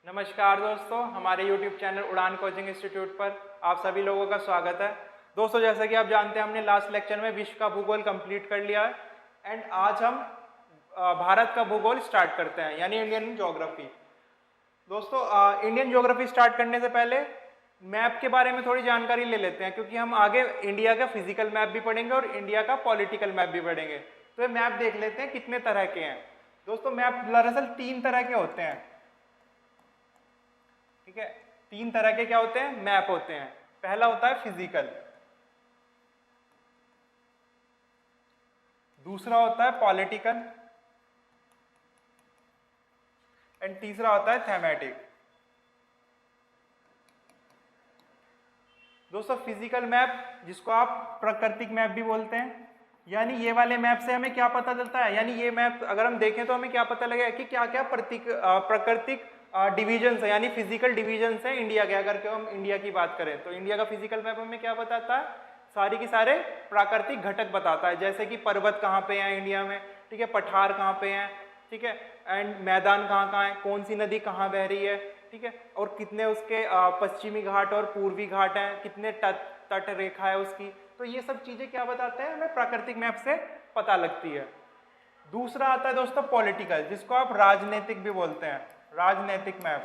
नमस्कार दोस्तों, हमारे YouTube चैनल उड़ान कोचिंग इंस्टीट्यूट पर आप सभी लोगों का स्वागत है। दोस्तों, जैसा कि आप जानते हैं, हमने लास्ट लेक्चर में विश्व का भूगोल कंप्लीट कर लिया है एंड आज हम भारत का भूगोल स्टार्ट करते हैं, यानी इंडियन ज्योग्राफी। दोस्तों, इंडियन ज्योग्राफी स्टार्ट करने से पहले मैप के बारे में थोड़ी जानकारी ले लेते हैं, क्योंकि हम आगे इंडिया का फिजिकल मैप भी पढ़ेंगे और इंडिया का पॉलिटिकल मैप भी पढ़ेंगे। तो ये मैप देख लेते हैं कितने तरह के हैं। दोस्तों, मैप दरअसल 3 तरह के होते हैं। ठीक है, 3 तरह के क्या होते हैं? मैप होते हैं। पहला होता है फिजिकल, दूसरा होता है पॉलिटिकल एंड तीसरा होता है थेमेटिक। दोस्तों, फिजिकल मैप जिसको आप प्राकृतिक मैप भी बोलते हैं, यानी ये वाले मैप से हमें क्या पता चलता है, यानी ये मैप अगर हम देखें तो हमें क्या पता लगेगा कि क्या क्या प्राकृतिक डिविजन्स है, यानी फिजिकल डिविजन्स है इंडिया के। अगर हम इंडिया की बात करें तो इंडिया का फिजिकल मैप हमें क्या बताता है? सारी की सारे प्राकृतिक घटक बताता है, जैसे कि पर्वत कहाँ पे हैं इंडिया में, ठीक है, पठार कहाँ पे हैं, ठीक है, एंड मैदान कहाँ कहाँ है, कौन सी नदी कहाँ बह रही है, ठीक है, और कितने उसके पश्चिमी घाट और पूर्वी घाट हैं, कितने तट रेखा है उसकी। तो ये सब चीजें क्या बताते हैं? हमें प्राकृतिक मैप से पता लगती है। दूसरा आता है दोस्तों पॉलिटिकल, जिसको आप राजनीतिक भी बोलते हैं, राजनीतिक मैप।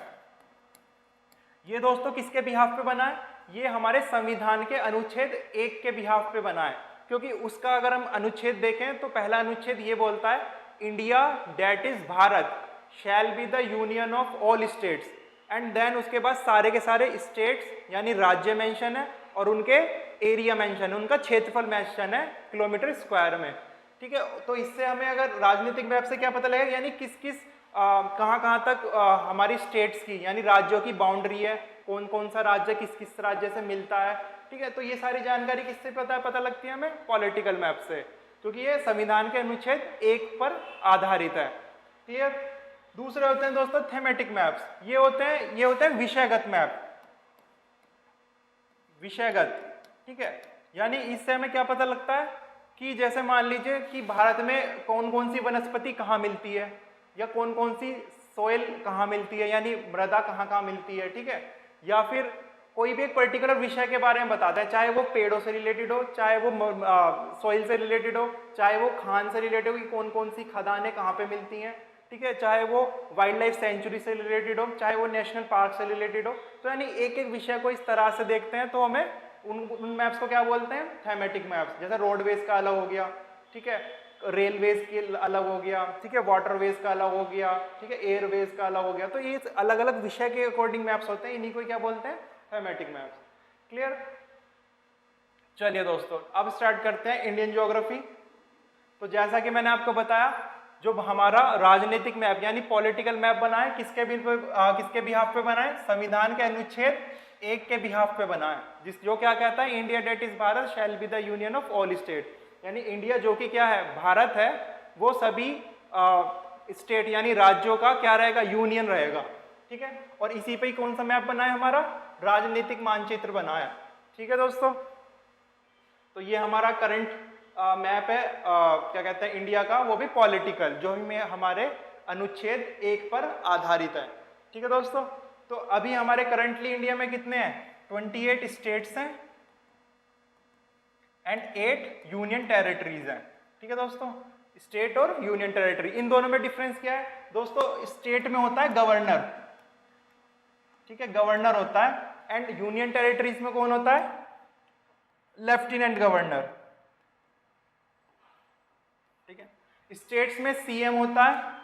ये दोस्तों किसके बिहाफ पे बना है? ये हमारे संविधान के अनुच्छेद 1 के बिहाफ पे बना है, क्योंकि उसका अगर हम अनुच्छेद देखें तो पहला अनुच्छेद ये बोलता है, India that is Bharat shall be the union of all states, and then उसके बाद सारे के सारे स्टेट्स यानी राज्य मेंशन है और उनके एरिया मेंशन है, उनका क्षेत्रफल मेंशन है किलोमीटर स्क्वायर में। ठीक है, तो इससे हमें अगर राजनीतिक मैप से क्या पता लगेगा, यानी किस किस कहाँ कहाँ तक हमारी स्टेट्स की यानी राज्यों की बाउंड्री है, कौन कौन सा राज्य किस किस राज्य से मिलता है। ठीक है, तो ये सारी जानकारी किससे पता लगती है हमें? पॉलिटिकल मैप से, क्योंकि ये संविधान के अनुच्छेद 1 पर आधारित है। क्लियर? दूसरे होते हैं दोस्तों थेमेटिक मैप्स। ये होते हैं विषयगत मैप, विषयगत। ठीक है, यानी इससे हमें क्या पता लगता है कि जैसे मान लीजिए कि भारत में कौन कौन सी वनस्पति कहाँ मिलती है, या कौन कौन सी सोइल कहाँ मिलती है, यानी मृदा कहाँ कहाँ मिलती है। ठीक है, या फिर कोई भी एक पर्टिकुलर विषय के बारे में बताता है, चाहे वो पेड़ों से रिलेटेड हो, चाहे वो सोइल से रिलेटेड हो, चाहे वो खान से रिलेटेड हो कि कौन कौन सी खदानें कहाँ पे मिलती हैं। ठीक है, चाहे वो वाइल्ड लाइफ सेंचुरी से रिलेटेड हो, चाहे वो नेशनल पार्क से रिलेटेड हो। तो यानी एक एक विषय को इस तरह से देखते हैं, तो हमें उन मैप्स को क्या बोलते हैं? Thematic maps. जैसे रोडवेज का अलग हो गया, ठीक है, रेलवेज के अलग हो गया, ठीक है, वाटरवेज का अलग हो गया, ठीक है, एयरवेज का अलग हो गया। तो ये अलग अलग विषय के अकॉर्डिंग मैप्स होते हैं, इन्हीं को क्या बोलते हैं? Thematic maps. क्लियर? चलिए दोस्तों, अब स्टार्ट करते हैं इंडियन ज्योग्राफी। तो जैसा कि मैंने आपको बताया, जो हमारा राजनीतिक मैप यानी पॉलिटिकल मैप बना है, किसके बिहाफ पे बना है? संविधान के अनुच्छेद 1 के बिहाफ पे बना है, जो क्या कहता है, India that is Bharat shall be the union of all state. यानी इंडिया जो कि क्या है, भारत है, वो सभी स्टेट यानी राज्यों का क्या रहेगा? यूनियन रहेगा। ठीक है, और इसी पे ही कौन सा मैप बना है? हमारा राजनीतिक मानचित्र बना है। ठीक है दोस्तों, तो ये हमारा करंट मैप है, क्या कहते हैं, इंडिया का, वो भी पॉलिटिकल, जो में हमारे अनुच्छेद 1 पर आधारित है। ठीक है दोस्तों, तो अभी हमारे करंटली इंडिया में कितने हैं? 28 स्टेट्स हैं एंड 8 यूनियन टेरिटरीज हैं। ठीक है दोस्तों, स्टेट और यूनियन टेरिटरी, इन दोनों में डिफरेंस क्या है दोस्तों? स्टेट में होता है गवर्नर, ठीक है, गवर्नर होता है, एंड यूनियन टेरिटरीज में कौन होता है? Lieutenant governor. ठीक है, स्टेट्स में सीएम होता है,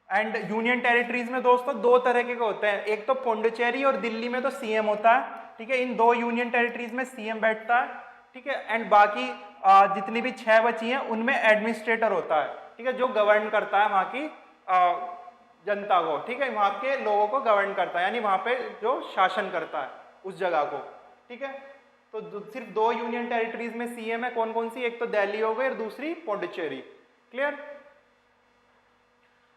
एंड यूनियन टेरिटरीज में दोस्तों 2 तरह के होते हैं, एक तो पुडुचेरी और दिल्ली में तो सीएम होता है। ठीक है, इन 2 यूनियन टेरिटरीज में सीएम बैठता है। ठीक है, एंड बाकी जितनी भी 6 बची हैं उनमें एडमिनिस्ट्रेटर होता है, ठीक है, जो गवर्न करता है वहां की जनता को। ठीक है, वहां के लोगों को गवर्न करता है, यानी वहां पे जो शासन करता है उस जगह को। ठीक है, तो सिर्फ 2 यूनियन टेरिटरीज में सीएम है, कौन कौन सी? एक तो दिल्ली हो गई और दूसरी पुडुचेरी। क्लियर?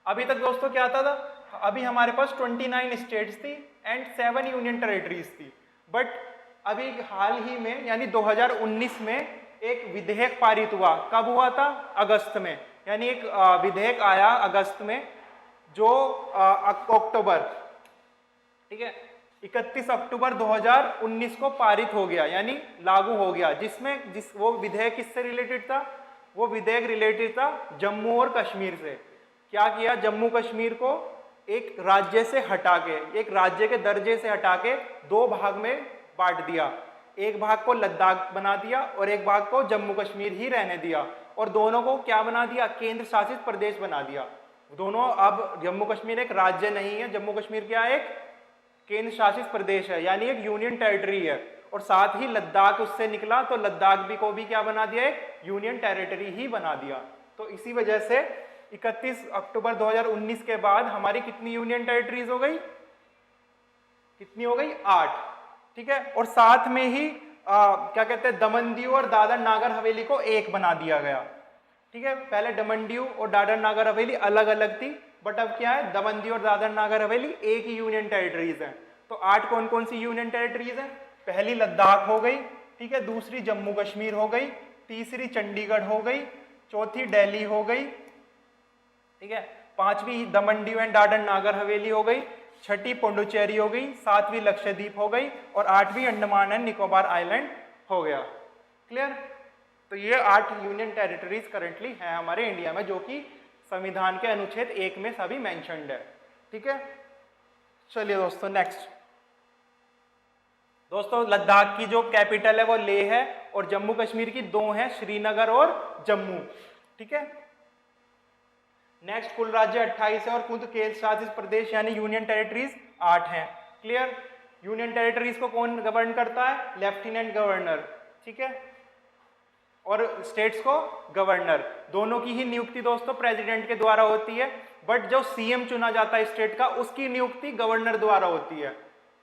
अभी तक दोस्तों क्या आता था? अभी हमारे पास 29 स्टेट्स थी एंड 7 यूनियन टेरिटरीज थी, बट अभी हाल ही में यानी 2019 में एक विधेयक पारित हुआ। कब हुआ था? अगस्त में, यानी एक विधेयक आया अगस्त में, जो अक्टूबर, ठीक है, 31 अक्टूबर 2019 को पारित हो गया, यानी लागू हो गया, जिसमें वो विधेयक किससे रिलेटेड था? वो विधेयक रिलेटेड था जम्मू और कश्मीर से। क्या किया? जम्मू कश्मीर को एक राज्य से हटा के, एक राज्य के दर्जे से हटा के दो भाग में बांट दिया। एक भाग को लद्दाख बना दिया और एक भाग को जम्मू कश्मीर ही रहने दिया, और दोनों को क्या बना दिया? केंद्र शासित प्रदेश बना दिया। दोनों, अब जम्मू कश्मीर एक राज्य नहीं है, जम्मू कश्मीर क्या है? एक केंद्र शासित प्रदेश है, यानी एक यूनियन टेरिटरी है। और साथ ही लद्दाख उससे निकला, तो लद्दाख भी को भी क्या बना दिया? एक यूनियन टेरिटरी ही बना दिया। तो इसी वजह से 31 अक्टूबर 2019 के बाद हमारी कितनी यूनियन टेरिटरीज हो गई? कितनी हो गई? 8, ठीक है। और साथ में ही क्या कहते हैं, दमन दीव और दादर नागर हवेली को एक बना दिया गया, ठीक है। पहले दमन दीव और दादर नागर हवेली अलग अलग थी, बट अब क्या है, दमन दीव और दादर नागर हवेली एक ही यूनियन टेरिटरीज है। तो 8 कौन कौन सी यूनियन टेरिटरीज हैं? पहली लद्दाख हो गई, ठीक है, दूसरी जम्मू कश्मीर हो गई, तीसरी चंडीगढ़ हो गई, चौथी दिल्ली हो गई, ठीक है, पांचवी दमन दीव एंड दादर नागर हवेली हो गई, छठी पुडुचेरी हो गई, सातवीं लक्षद्वीप हो गई, और आठवीं अंडमान एंड निकोबार आइलैंड हो गया। क्लियर? तो ये 8 यूनियन टेरिटरीज करंटली हैं हमारे इंडिया में, जो कि संविधान के अनुच्छेद 1 में सभी मेंशन्ड है, ठीक है। चलिए दोस्तों, नेक्स्ट दोस्तों, लद्दाख की जो कैपिटल है वो लेह है, और जम्मू कश्मीर की 2 हैं, श्रीनगर और जम्मू, ठीक है। नेक्स्ट, कुल राज्य 28 है और कुल केंद्र शासित प्रदेश यानी यूनियन टेरिटरीज 8 हैं। क्लियर? यूनियन टेरिटरीज को कौन गवर्न करता है? लेफ्टिनेंट गवर्नर, ठीक है, और स्टेट्स को गवर्नर। दोनों की ही नियुक्ति दोस्तों प्रेसिडेंट के द्वारा होती है, बट जो सीएम चुना जाता है स्टेट का, उसकी नियुक्ति गवर्नर द्वारा होती है।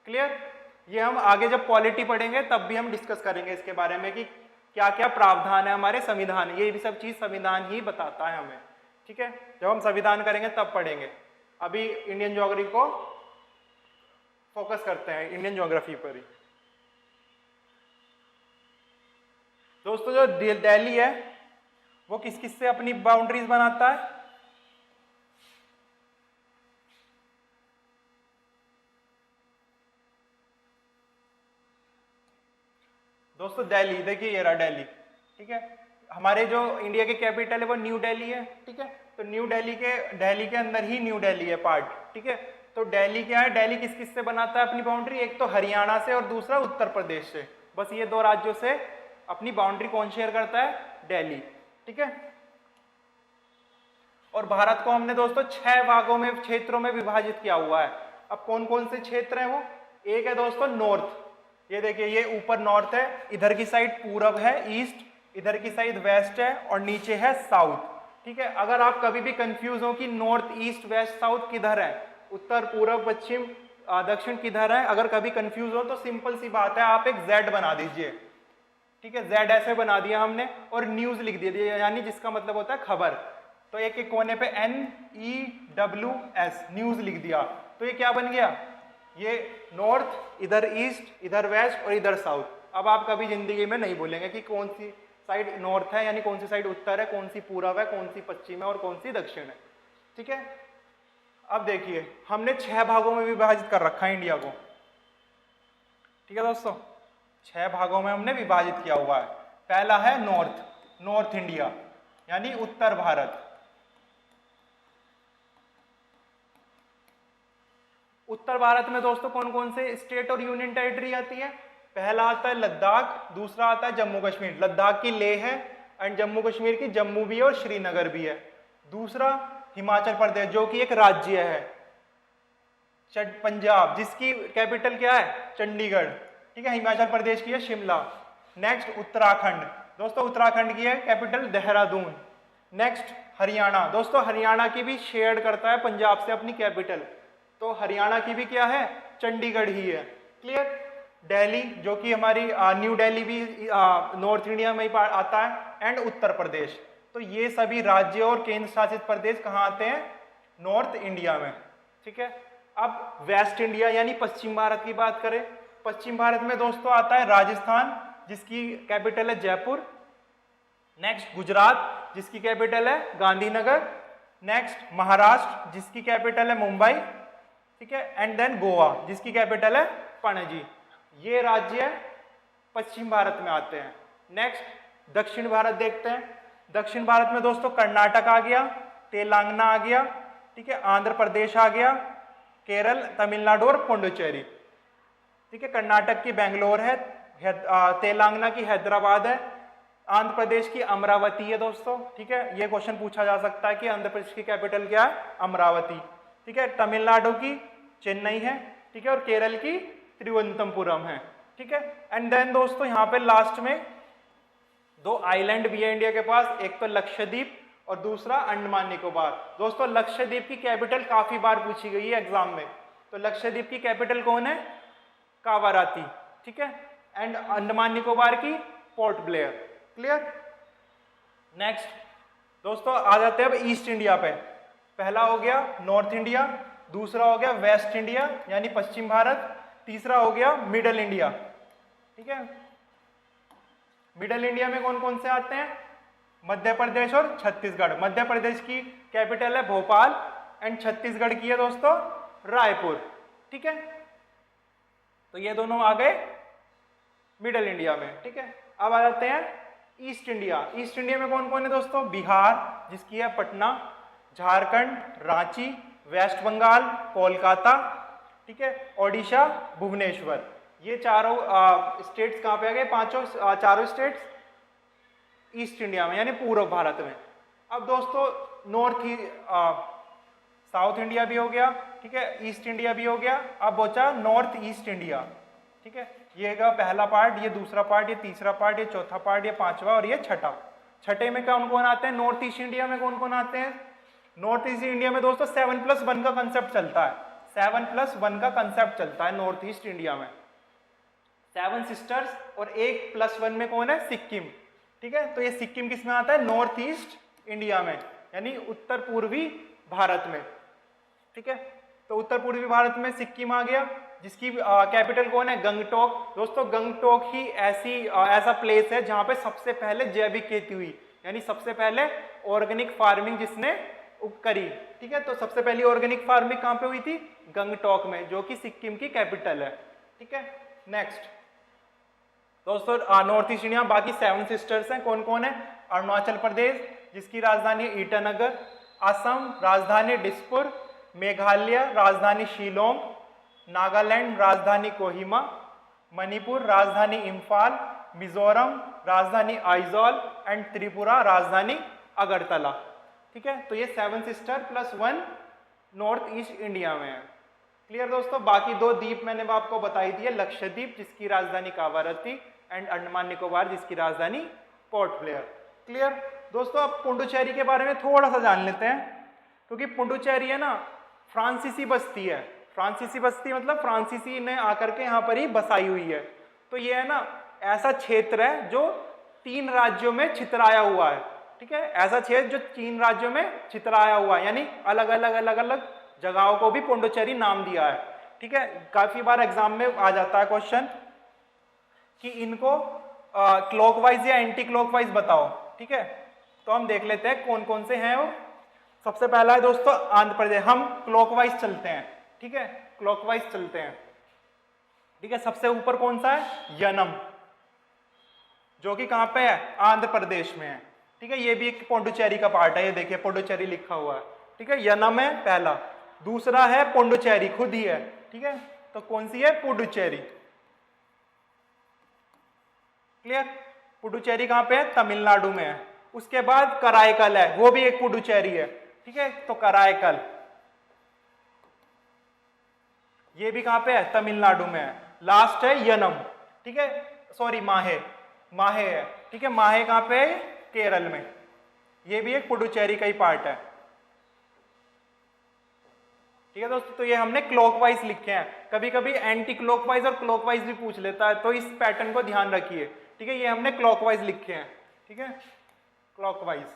क्लियर? ये हम आगे जब पॉलिटी पढ़ेंगे तब भी हम डिस्कस करेंगे इसके बारे में कि क्या क्या प्रावधान है हमारे संविधान, ये भी सब चीज संविधान ही बताता है हमें, ठीक है। जब हम संविधान करेंगे तब पढ़ेंगे। अभी इंडियन ज्योग्राफी को फोकस करते हैं, इंडियन ज्योग्राफी पर ही। दोस्तों, जो दिल्ली है वो किस किस से अपनी बाउंड्रीज बनाता है? दोस्तों दिल्ली, देखिए ये रहा दिल्ली, ठीक है। हमारे जो इंडिया के कैपिटल है वो न्यू दिल्ली है, ठीक है। तो न्यू दिल्ली के अंदर ही न्यू दिल्ली है पार्ट, ठीक है। तो दिल्ली क्या है? दिल्ली किस किस से बनाता है अपनी बाउंड्री? एक तो हरियाणा से और दूसरा उत्तर प्रदेश से। बस ये 2 राज्यों से अपनी बाउंड्री कौन शेयर करता है? दिल्ली, ठीक है। और भारत को हमने दोस्तों 6 भागों में, क्षेत्रों में विभाजित किया हुआ है। अब कौन कौन से क्षेत्र हैं वो? एक है दोस्तों नॉर्थ, ये देखिए, ये ऊपर नॉर्थ है, इधर की साइड पूरब है, ईस्ट, इधर की साइड वेस्ट है, और नीचे है साउथ, ठीक है। अगर आप कभी भी कंफ्यूज हो कि नॉर्थ, ईस्ट, वेस्ट, साउथ किधर है, उत्तर, पूरब, पश्चिम, दक्षिण किधर है, अगर कभी कंफ्यूज हो तो सिंपल सी बात है, आप एक जेड बना दीजिए, ठीक है। जेड ऐसे बना दिया हमने, और न्यूज लिख दिया, यानी जिसका मतलब होता है खबर। तो एक एक कोने पे NEWS, न्यूज लिख दिया, तो ये क्या बन गया? ये नॉर्थ, इधर ईस्ट, इधर वेस्ट और इधर साउथ। अब आप कभी जिंदगी में नहीं बोलेंगे कि कौन सी साइड नॉर्थ है, यानी कौन सी साइड उत्तर है, कौन सी पूरब है, कौन सी पश्चिम है और कौन सी दक्षिण है, ठीक है। अब देखिए, हमने 6 भागों में विभाजित कर रखा है इंडिया को, ठीक है दोस्तों। 6 भागों में हमने विभाजित किया हुआ है। पहला है नॉर्थ, नॉर्थ इंडिया यानी उत्तर भारत। उत्तर भारत में दोस्तों कौन कौन से स्टेट और यूनियन टेरिटरी आती है? पहला आता है लद्दाख, दूसरा आता है जम्मू कश्मीर, लद्दाख की लेह है, एंड जम्मू कश्मीर की जम्मू भी है और श्रीनगर भी है। दूसरा हिमाचल प्रदेश, जो कि एक राज्य है। पंजाब, जिसकी कैपिटल क्या है? चंडीगढ़, ठीक है। हिमाचल प्रदेश की है शिमला। नेक्स्ट उत्तराखंड, दोस्तों उत्तराखंड की है कैपिटल देहरादून। नेक्स्ट हरियाणा, दोस्तों हरियाणा की भी शेयर करता है पंजाब से अपनी कैपिटल, तो हरियाणा की भी क्या है? चंडीगढ़ ही है। क्लियर? दिल्ली, जो कि हमारी न्यू दिल्ली भी नॉर्थ इंडिया में ही आता है, एंड उत्तर प्रदेश। तो ये सभी राज्य और केंद्र शासित प्रदेश कहाँ आते हैं? नॉर्थ इंडिया में, ठीक है। अब वेस्ट इंडिया यानी पश्चिम भारत की बात करें, पश्चिम भारत में दोस्तों आता है राजस्थान, जिसकी कैपिटल है जयपुर। नेक्स्ट गुजरात, जिसकी कैपिटल है गांधीनगर। नेक्स्ट महाराष्ट्र जिसकी कैपिटल है मुंबई, ठीक है, एंड देन गोवा जिसकी कैपिटल है पणजी। ये राज्य पश्चिम भारत में आते हैं। नेक्स्ट दक्षिण भारत देखते हैं। दक्षिण भारत में दोस्तों कर्नाटक आ गया, तेलंगाना आ गया, ठीक है, आंध्र प्रदेश आ गया, केरल, तमिलनाडु और पुडुचेरी, ठीक है। कर्नाटक की बेंगलोर है, तेलंगाना की हैदराबाद है, आंध्र प्रदेश की अमरावती है दोस्तों, ठीक है। ये क्वेश्चन पूछा जा सकता है कि आंध्र प्रदेश की कैपिटल क्या है, अमरावती, ठीक है। तमिलनाडु की चेन्नई है, ठीक है, और केरल की तिरुवनंतपुरम है, ठीक है। एंड देन दोस्तों यहाँ पे लास्ट में दो आइलैंड भी है इंडिया के पास, एक तो लक्षद्वीप और दूसरा अंडमान निकोबार। दोस्तों लक्षद्वीप की कैपिटल काफी बार पूछी गई है एग्जाम में, तो लक्षद्वीप की कैपिटल कौन है, कावाराती, ठीक है, एंड अंडमान निकोबार की पोर्ट ब्लेयर। क्लियर। नेक्स्ट दोस्तों आ जाते हैं अब ईस्ट इंडिया पे। पहला हो गया नॉर्थ इंडिया, दूसरा हो गया वेस्ट इंडिया यानी पश्चिम भारत, तीसरा हो गया मिडल इंडिया, ठीक है। मिडल इंडिया में कौन कौन से आते हैं, मध्य प्रदेश और छत्तीसगढ़। मध्य प्रदेश की कैपिटल है भोपाल एंड छत्तीसगढ़ की है दोस्तों रायपुर, ठीक है। तो ये दोनों आ गए मिडल इंडिया में, ठीक है। अब आ जाते हैं ईस्ट इंडिया। ईस्ट इंडिया में कौन कौन है दोस्तों, बिहार जिसकी है पटना, झारखंड, रांची, वेस्ट बंगाल, कोलकाता, ठीक है, ओडिशा, भुवनेश्वर। ये चारों स्टेट्स कहाँ पे आ गए, चारों स्टेट्स ईस्ट इंडिया में यानी पूर्व भारत में। अब दोस्तों साउथ इंडिया भी हो गया, ठीक है, ईस्ट इंडिया भी हो गया, अब बचा नॉर्थ ईस्ट इंडिया, ठीक है। ये का पहला पार्ट, ये दूसरा पार्ट, ये तीसरा पार्ट, ये चौथा पार्ट, ये पांचवा और ये छठा। छठे में कौन कौन आते हैं, नॉर्थ ईस्ट इंडिया में कौन कौन आते हैं। नॉर्थ ईस्ट इंडिया में दोस्तों 7+1 का कंसेप्ट चलता है, 7+1 का कंसेप्ट चलता है नॉर्थ ईस्ट इंडिया में। 7 सिस्टर्स और 1+1 में कौन है, सिक्किम, ठीक है। तो ये सिक्किम किस में आता है, नॉर्थ ईस्ट इंडिया में यानी उत्तर पूर्वी भारत में, ठीक है। तो उत्तर पूर्वी भारत में सिक्किम आ गया जिसकी कैपिटल कौन है, गंगटोक। दोस्तों गंगटोक ही ऐसा प्लेस है जहां पे सबसे पहले जैविक खेती हुई यानी सबसे पहले ऑर्गेनिक फार्मिंग जिसने करी, ठीक है। तो सबसे पहली ऑर्गेनिक फार्मिंग कहां पे हुई थी, गंगटोक में, जो कि सिक्किम की कैपिटल है, ठीक है। नेक्स्ट दोस्तों नॉर्थ ईस्ट इंडिया बाकी 7 सिस्टर्स हैं, कौन कौन है, अरुणाचल प्रदेश जिसकी राजधानी ईटानगर, असम राजधानी डिसपुर, मेघालय राजधानी शिलोंग, नागालैंड राजधानी कोहिमा, मणिपुर राजधानी इम्फाल, मिजोरम राजधानी आइजॉल एंड त्रिपुरा राजधानी अगरतला, ठीक है। तो ये 7 सिस्टर +1 नॉर्थ ईस्ट इंडिया में है। क्लियर दोस्तों। बाकी 2 द्वीप मैंने आपको बताई दी है, लक्षद्वीप जिसकी राजधानी कावारती एंड अंडमान निकोबार जिसकी राजधानी पोर्ट ब्लेयर। क्लियर दोस्तों। अब पुडुचेरी के बारे में थोड़ा सा जान लेते हैं, क्योंकि पुडुचेरी है ना फ्रांसीसी बस्ती है। फ्रांसीसी बस्ती मतलब फ्रांसीसी ने आकर के यहाँ पर ही बसाई हुई है। तो ये है ना ऐसा क्षेत्र है जो 3 राज्यों में छितराया हुआ है, ठीक है। ऐसा क्षेत्र जो 3 राज्यों में छितराया हुआ है यानी अलग अलग जगहों को भी पुडुचेरी नाम दिया है, ठीक है। काफी बार एग्जाम में आ जाता है क्वेश्चन कि इनको क्लॉकवाइज या एंटी क्लॉकवाइज बताओ, ठीक है। तो हम देख लेते हैं कौन कौन से हैं वो। सबसे पहला है दोस्तों आंध्र प्रदेश। हम क्लॉकवाइज चलते हैं, ठीक है, क्लॉकवाइज चलते हैं, ठीक है। सबसे ऊपर कौन सा है, यनम, जो कि कहां पे है, आंध्र प्रदेश में है, ठीक है। ये भी एक पुडुचेरी का पार्ट है, ये देखिए पुडुचेरी लिखा हुआ है, ठीक है। यनम है पहला। दूसरा है पुडुचेरी, खुद ही है, ठीक है। तो कौन सी है, पुडुचेरी। क्लियर। पुडुचेरी कहां पे है, तमिलनाडु में है। उसके बाद कराईकल है, वो भी एक पुडुचेरी है, ठीक है। तो कराईकल ये भी कहां पे है, तमिलनाडु में है। लास्ट है यनम, ठीक है, सॉरी माहे है, ठीक है। माहे कहां पे है, केरल में। ये भी एक पुडुचेरी का ही पार्ट है, ठीक है दोस्तों। तो ये हमने क्लॉकवाइज लिखे हैं। कभी कभी एंटी क्लॉकवाइज और क्लॉकवाइज भी पूछ लेता है, तो इस पैटर्न को ध्यान रखिए, ठीक है। ये हमने क्लॉकवाइज लिखे हैं, ठीक है, क्लॉकवाइज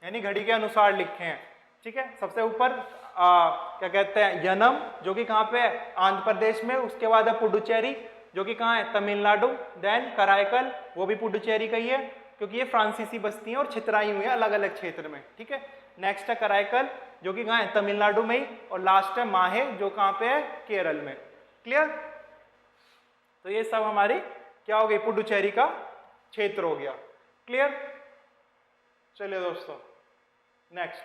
यानी घड़ी के अनुसार लिखे हैं, ठीक है। सबसे ऊपर क्या कहते हैं, यनम, जो कि कहाँ पे है, आंध्र प्रदेश में। उसके बाद है पुडुचेरी, जो कि कहाँ है, तमिलनाडु। देन कराईकल, वो भी पुडुचेरी का ही है, क्योंकि ये फ्रांसीसी बस्ती है और छितराई हुई है अलग अलग क्षेत्र में, ठीक है। नेक्स्ट है कराईकल जो कि कहाँ है, तमिलनाडु में ही, और लास्ट है माहे जो कहाँ पे है, केरल में। क्लियर? तो ये सब हमारी क्या हो गई, पुडुचेरी का क्षेत्र हो गया। क्लियर? चलिए दोस्तों नेक्स्ट,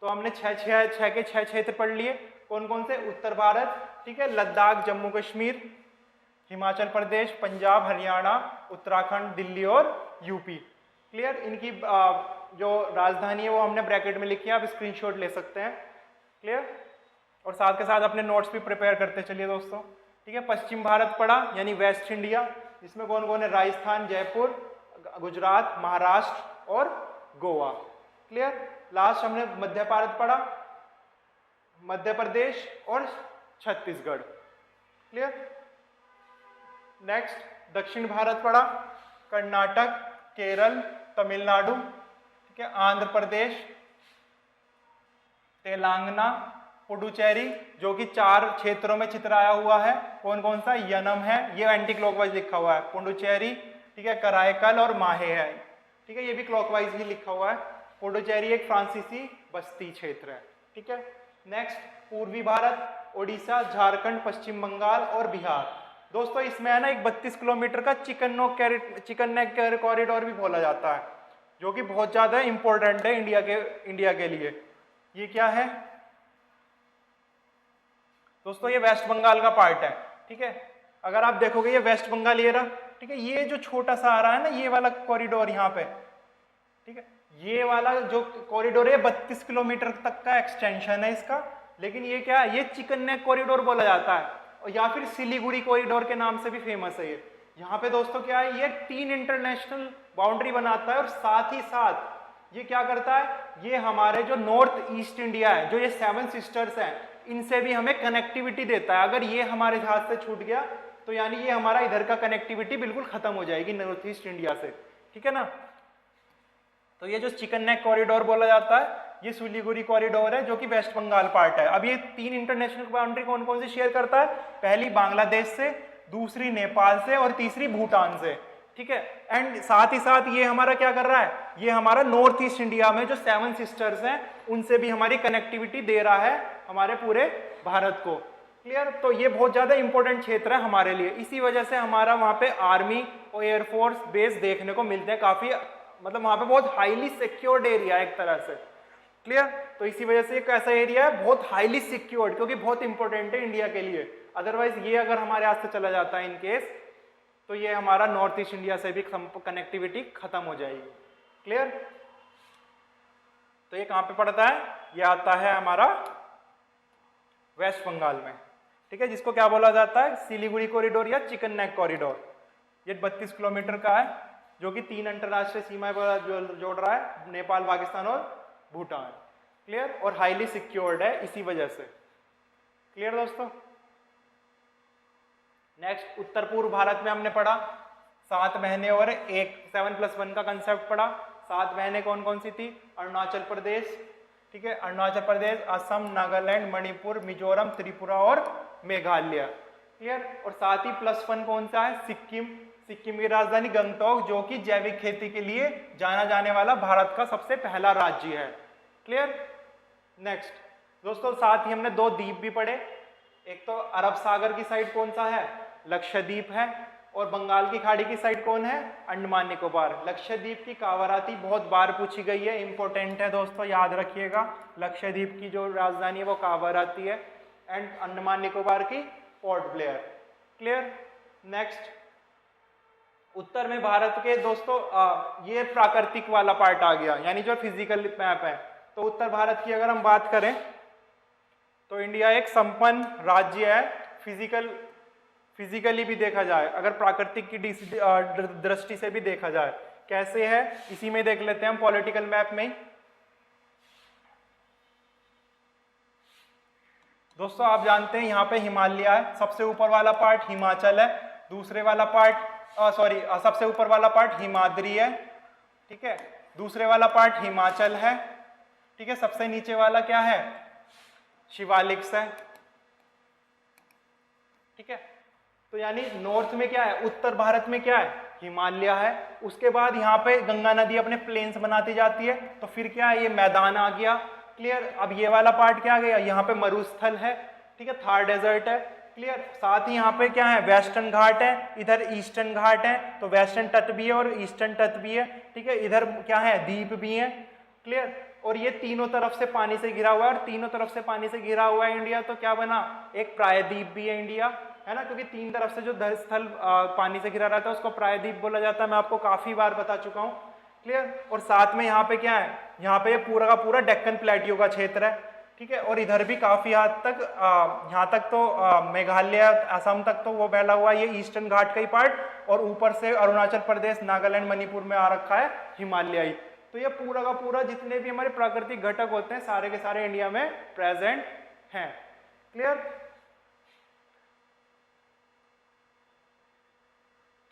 तो हमने छह के छह क्षेत्र पढ़ लिए। कौन कौन से? उत्तर भारत, ठीक है, लद्दाख, जम्मू कश्मीर, हिमाचल प्रदेश, पंजाब, हरियाणा, उत्तराखंड, दिल्ली और यूपी। क्लियर? इनकी जो राजधानी है वो हमने ब्रैकेट में लिखी है, आप स्क्रीनशॉट ले सकते हैं। क्लियर? और साथ के साथ अपने नोट्स भी प्रिपेयर करते चलिए दोस्तों। ठीक है, पश्चिम भारत पड़ा यानी वेस्ट इंडिया, जिसमें कौन कौन है, राजस्थान, जयपुर, गुजरात, महाराष्ट्र और गोवा। क्लियर? लास्ट हमने मध्य भारत पढ़ा, मध्य प्रदेश और छत्तीसगढ़। क्लियर? नेक्स्ट दक्षिण भारत पढ़ा, कर्नाटक, केरल, तमिलनाडु, ठीक है, आंध्र प्रदेश, तेलंगाना, पुडुचेरी जो कि 4 क्षेत्रों में चित्राया हुआ है। कौन कौन सा? यनम है, ये एंटी क्लॉकवाइज लिखा हुआ है, पुडुचेरी, ठीक है, कराईकल और माहे है, ठीक है, ये भी क्लॉकवाइज ही लिखा हुआ है। पुडुचेरी एक फ्रांसीसी बस्ती क्षेत्र है। ठीक है, नेक्स्ट पूर्वी भारत, ओडिशा, झारखंड, पश्चिम बंगाल और बिहार। दोस्तों इसमें है ना एक 32 किलोमीटर का चिकन नेक कॉरिडोर भी बोला जाता है, जो कि बहुत ज्यादा इंपॉर्टेंट है इंडिया के लिए। ये क्या है दोस्तों? ये वेस्ट बंगाल का पार्ट है। ठीक है, अगर आप देखोगे ये वेस्ट बंगाल ये रहा, ठीक है, ये जो छोटा सा आ रहा है ना ये वाला कॉरिडोर यहाँ पे, ठीक है, ये वाला जो कॉरिडोर है 32 किलोमीटर तक का एक्सटेंशन है इसका। लेकिन ये क्या है, ये चिकन नेक कॉरिडोर बोला जाता है, और या फिर सिलीगुड़ी कॉरिडोर के नाम से भी फेमस है ये। यहाँ पे दोस्तों क्या है, ये 3 इंटरनेशनल बाउंड्री बनाता है, और साथ ही साथ ये क्या करता है, ये हमारे जो नॉर्थ ईस्ट इंडिया है, जो ये 7 सिस्टर्स हैं, इनसे भी हमें कनेक्टिविटी देता है। अगर ये हमारे हाथ से छूट गया तो यानी ये हमारा इधर का कनेक्टिविटी बिल्कुल खत्म हो जाएगी नॉर्थ ईस्ट इंडिया से। ठीक है ना? तो ये जो चिकन नेक कॉरिडोर बोला जाता है, ये सिलीगुड़ी कॉरिडोर है जो कि वेस्ट बंगाल पार्ट है। अब ये 3 इंटरनेशनल बाउंड्री कौन कौन सी शेयर करता है? पहली बांग्लादेश से, दूसरी नेपाल से और तीसरी भूटान से। ठीक है, एंड साथ ही साथ ये हमारा क्या कर रहा है, ये हमारा नॉर्थ ईस्ट इंडिया में जो 7 सिस्टर्स हैं उनसे भी हमारी कनेक्टिविटी दे रहा है हमारे पूरे भारत को। क्लियर? तो ये बहुत ज्यादा इंपॉर्टेंट क्षेत्र है हमारे लिए, इसी वजह से हमारा वहाँ पे आर्मी और एयरफोर्स बेस देखने को मिलते हैं काफी, मतलब वहाँ पे बहुत हाईली सिक्योर्ड एरिया है एक तरह से। क्लियर? तो इसी वजह से एक ऐसा एरिया है बहुत हाईली सिक्योर्ड, क्योंकि बहुत इंपॉर्टेंट है इंडिया के लिए। अदरवाइज ये अगर हमारे हाथ से चला जाता है इन केस, तो ये हमारा नॉर्थ ईस्ट इंडिया से भी कनेक्टिविटी खत्म हो जाएगी। क्लियर? तो ये कहाँ पे पड़ता है? ये आता है हमारा वेस्ट बंगाल में। ठीक है, जिसको क्या बोला जाता है? सिलीगुड़ी कॉरिडोर या चिकन नेक कॉरिडोर। ये 32 किलोमीटर का है, जो कि 3 अंतरराष्ट्रीय सीमाएं जोड़ रहा है, नेपाल, पाकिस्तान और भूटान। क्लियर? और हाईली सिक्योर्ड है इसी वजह से। क्लियर दोस्तों? नेक्स्ट उत्तर पूर्व भारत में हमने पढ़ा 7 बहनें और 7+1 का कंसेप्ट पढ़ा। 7 बहनें कौन कौन सी थी? अरुणाचल प्रदेश, ठीक है, अरुणाचल प्रदेश, असम, नागालैंड, मणिपुर, मिजोरम, त्रिपुरा और मेघालय। क्लियर? और साथ ही +1 कौन सा है? सिक्किम। सिक्किम की राजधानी गंगटोक, जो कि जैविक खेती के लिए जाना जाने वाला भारत का सबसे पहला राज्य है। क्लियर? नेक्स्ट दोस्तों साथ ही हमने 2 द्वीप भी पढ़े। एक तो अरब सागर की साइड कौन सा है? लक्षद्वीप है। और बंगाल की खाड़ी की साइड कौन है? अंडमान निकोबार। लक्षद्वीप की कावाराती बहुत बार पूछी गई है, इंपॉर्टेंट है दोस्तों, याद रखिएगा। लक्षद्वीप की जो राजधानी है वो कावाराती है, एंड अंडमान निकोबार की पोर्ट ब्लेयर। क्लियर? नेक्स्ट उत्तर में भारत के दोस्तों ये प्राकृतिक वाला पार्ट आ गया, यानी जो फिजिकल मैप है। तो उत्तर भारत की अगर हम बात करें तो इंडिया एक संपन्न राज्य है, फिजिकली भी देखा जाए, अगर प्राकृतिक की दृष्टि से भी देखा जाए। कैसे है इसी में देख लेते हैं हम पॉलिटिकल मैप में। दोस्तों आप जानते हैं यहाँ पे हिमालय है, सबसे ऊपर वाला पार्ट हिमाचल है, दूसरे वाला पार्ट सबसे ऊपर वाला पार्ट हिमाद्री है, ठीक है, दूसरे वाला पार्ट हिमाचल है, ठीक है, सबसे नीचे वाला क्या है? शिवालिक्स है, ठीक है। तो यानी नॉर्थ में क्या है, उत्तर भारत में क्या है, हिमालय है। उसके बाद यहाँ पे गंगा नदी अपने प्लेन्स बनाती जाती है, तो फिर क्या है, ये मैदान आ गया। क्लियर। अब ये वाला पार्ट क्या आ गया, यहाँ पे मरुस्थल है, ठीक है, थार डेजर्ट है। क्लियर। साथ ही यहाँ पे क्या है, वेस्टर्न घाट है, इधर ईस्टर्न घाट है, तो वेस्टर्न तट भी है और ईस्टर्न तट भी है, ठीक है। इधर क्या है, द्वीप भी है। क्लियर। और ये तीनों तरफ से पानी से घिरा हुआ है, और तीनों तरफ से पानी से घिरा हुआ है इंडिया, तो क्या बना, एक प्रायद्वीप भी है इंडिया, है ना, क्योंकि तीन तरफ से जो स्थल पानी से घिरा रहता है उसको प्रायद्वीप बोला जाता है, मैं आपको काफी बार बता चुका हूँ। क्लियर। और साथ में यहाँ पे क्या है, यहाँ पे पूरा का पूरा डेक्कन प्लेटियो का क्षेत्र है, ठीक है। और इधर भी काफी हद तक यहाँ तक तो मेघालय असम तक तो वो फैला हुआ है, ये ईस्टर्न घाट का ही पार्ट, और ऊपर से अरुणाचल प्रदेश, नागालैंड, मणिपुर में आ रखा है हिमालयी। तो ये पूरा का पूरा जितने भी हमारे प्राकृतिक घटक होते हैं सारे के सारे इंडिया में प्रेजेंट हैं। क्लियर।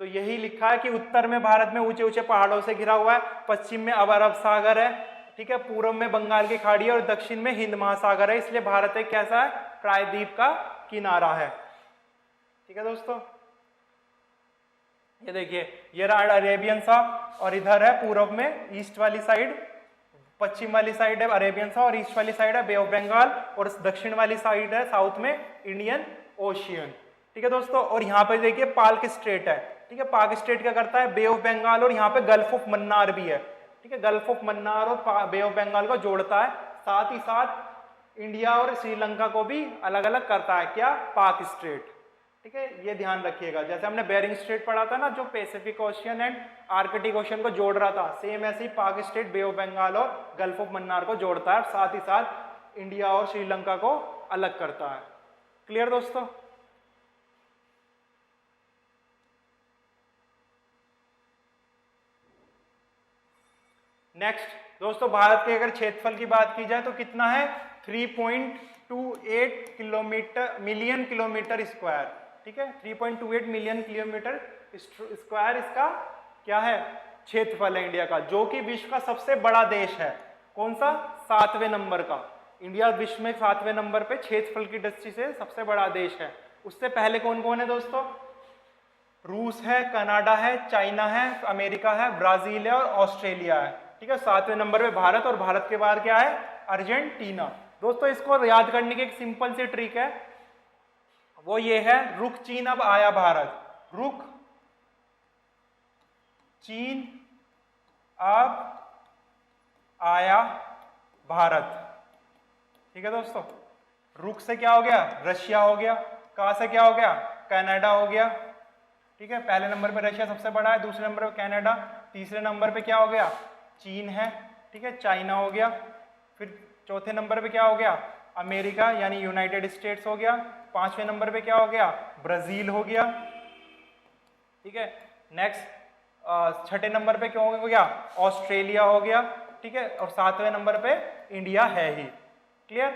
तो यही लिखा है कि उत्तर में भारत में ऊंचे ऊंचे पहाड़ों से घिरा हुआ है, पश्चिम में अरब सागर है, ठीक है, पूर्व में बंगाल की खाड़ी है, और दक्षिण में हिंद महासागर है। इसलिए भारत एक कैसा है, प्रायद्वीप का किनारा है। ठीक है दोस्तों, ये देखिए, ये रहा अरेबियन सा, और इधर है पूर्व में ईस्ट वाली साइड, पश्चिम वाली साइड है अरेबियन सा, और ईस्ट वाली साइड है बे ऑफ बंगाल, और दक्षिण वाली साइड है साउथ में इंडियन ओशियन। ठीक है दोस्तों। और यहाँ पे देखिए पाल्क स्ट्रेट है, ठीक है। पाक स्ट्रेट क्या करता है, बे ऑफ बंगाल और यहाँ पे गल्फ ऑफ मन्नार भी है, ठीक है। गल्फ ऑफ मन्नार और बे ऑफ बंगाल को जोड़ता है, साथ ही साथ इंडिया और श्रीलंका को भी अलग अलग करता है, क्या, पाक स्ट्रेट। ठीक है, ये ध्यान रखिएगा। जैसे हमने बेरिंग स्ट्रेट पढ़ा था ना, जो Pacific ocean and Arctic ocean को जोड़ रहा था, सेम ऐसे ही पाक स्ट्रेट बे ऑफ बंगाल और गल्फ ऑफ मन्नार को जोड़ता है, साथ ही साथ इंडिया और श्रीलंका को अलग करता है। क्लियर दोस्तों। नेक्स्ट दोस्तों, भारत के अगर क्षेत्रफल की बात की जाए तो कितना है, 3.28 मिलियन किलोमीटर स्क्वायर, ठीक है। 3.28 मिलियन किलोमीटर स्क्वायर इसका क्या है, क्षेत्रफल है इंडिया का, जो कि विश्व का सबसे बड़ा देश है। कौन सा, 7वें नंबर का। इंडिया विश्व में 7वें नंबर पे क्षेत्रफल की दृष्टि से सबसे बड़ा देश है। उससे पहले कौन कौन है दोस्तों, रूस है, कनाडा है, चाइना है, अमेरिका है, ब्राजील है और ऑस्ट्रेलिया है। ठीक है, 7वें नंबर पे भारत, और भारत के बाद क्या है, अर्जेंटीना। दोस्तों इसको याद करने की एक सिंपल सी ट्रिक है, वो ये है, रुक चीन अब आया भारत, रुक चीन अब आया भारत। ठीक है दोस्तों, रुक से क्या हो गया, रशिया हो गया, कहां से क्या हो गया, कनाडा हो गया। ठीक है, पहले नंबर पे रशिया सबसे बड़ा है, दूसरे नंबर पे कनाडा, तीसरे नंबर पे क्या हो गया, चीन है, ठीक है, चाइना हो गया। फिर चौथे नंबर पे क्या हो गया, अमेरिका यानी यूनाइटेड स्टेट्स हो गया। पांचवें नंबर पे क्या हो गया, ब्राजील हो गया। ठीक है, नेक्स्ट छठे नंबर पे क्या हो गया, ऑस्ट्रेलिया हो गया। ठीक है, और 7वें नंबर पे इंडिया है ही। क्लियर।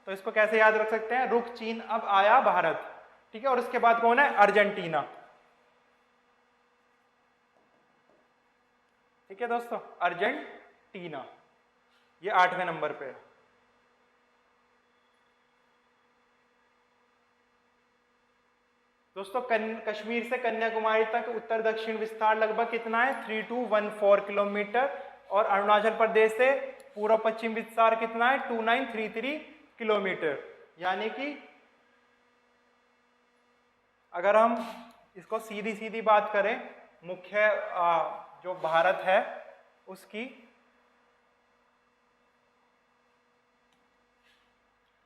तो इसको कैसे याद रख सकते हैं, रुक चीन अब आया भारत। ठीक है, और उसके बाद कौन है, अर्जेंटीना। ठीक है दोस्तों, अर्जेंटीना ये 8वें नंबर पे है। दोस्तों कश्मीर से कन्याकुमारी तक उत्तर दक्षिण विस्तार लगभग कितना है, 3214 किलोमीटर, और अरुणाचल प्रदेश से पूर्व पश्चिम विस्तार कितना है, 2933 किलोमीटर। यानी कि अगर हम इसको सीधी सीधी बात करें, मुख्य जो भारत है उसकी,